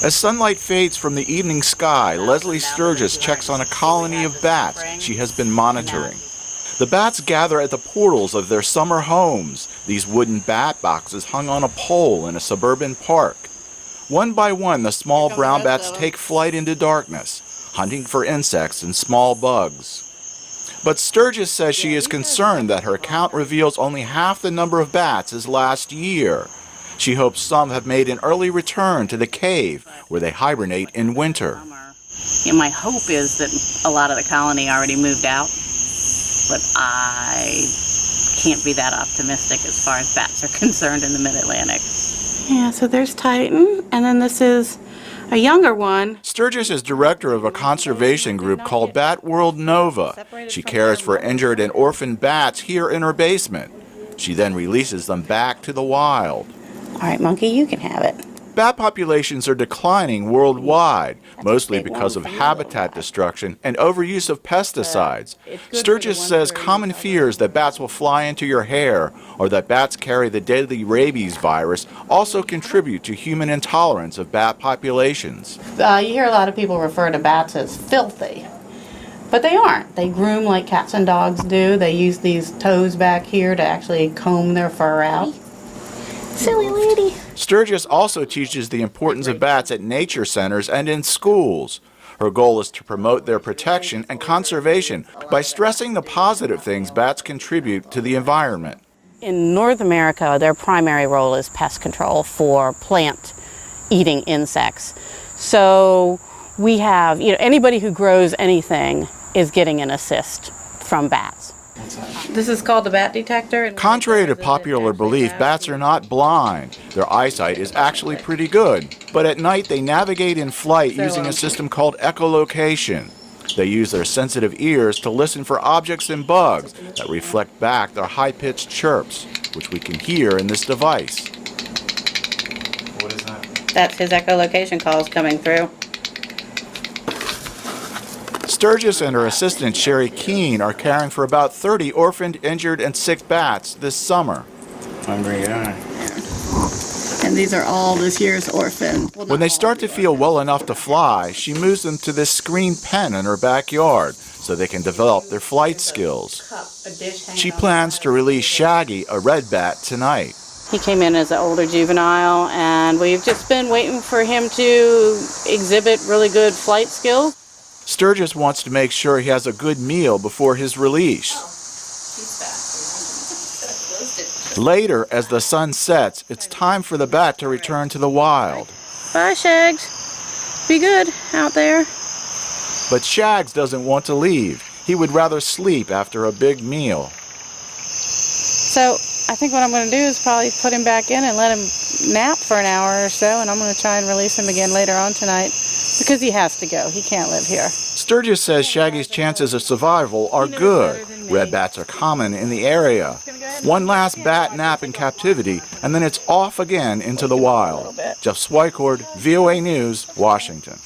As sunlight fades from the evening sky, Leslie Sturgis checks on a colony of bats she has been monitoring. The bats gather at the portals of their summer homes, these wooden bat boxes hung on a pole in a suburban park. One by one, the small brown bats take flight into darkness, hunting for insects and small bugs. But Sturgis says she is concerned that her count reveals only half the number of bats as last year. She hopes some have made an early return to the cave where they hibernate in winter. My hope is that a lot of the colony already moved out, but I can't be that optimistic as far as bats are concerned in the Mid-Atlantic. Yeah, so there's Titan, and then this is a younger one. Sturgis is director of a conservation group called Bat World Nova. She cares for injured and orphaned bats here in her basement. She then releases them back to the wild. All right, monkey, you can have it. Bat populations are declining worldwide, mostly because of habitat destruction and overuse of pesticides. Sturgis says common fears that bats will fly into your hair or that bats carry the deadly rabies virus also contribute to human intolerance of bat populations. You hear a lot of people refer to bats as filthy, but they aren't. They groom like cats and dogs do. They use these toes back here to actually comb their fur out. Silly lady. Sturgis also teaches the importance of bats at nature centers and in schools. Her goal is to promote their protection and conservation by stressing the positive things bats contribute to the environment. In North America, their primary role is pest control for plant-eating insects. So we have, anybody who grows anything is getting an assist from bats. This is called the bat detector. Contrary to popular belief, bats are not blind. Their eyesight is actually pretty good. But at night, they navigate in flight using a system called echolocation. They use their sensitive ears to listen for objects and bugs that reflect back their high-pitched chirps, which we can hear in this device. What is that? That's his echolocation calls coming through. Sturgis and her assistant, Sherry Keene, are caring for about 30 orphaned, injured, and sick bats this summer. Hungry eye. And these are all this year's orphan. When they start to feel well enough to fly, she moves them to this screened pen in her backyard so they can develop their flight skills. She plans to release Shaggy, a red bat, tonight. He came in as an older juvenile, and we've just been waiting for him to exhibit really good flight skills. Sturgis wants to make sure he has a good meal before his release. Later, as the sun sets, it's time for the bat to return to the wild. Bye, Shags. Be good out there. But Shags doesn't want to leave. He would rather sleep after a big meal. So I think what I'm going to do is probably put him back in and let him nap for an hour or so, and I'm going to try and release him again later on tonight because he has to go. He can't live here. Sturgis says Shaggy's chances of survival are good. Red bats are common in the area. One last bat nap in captivity, and then it's off again into the wild. Jeff Swycord, VOA News, Washington.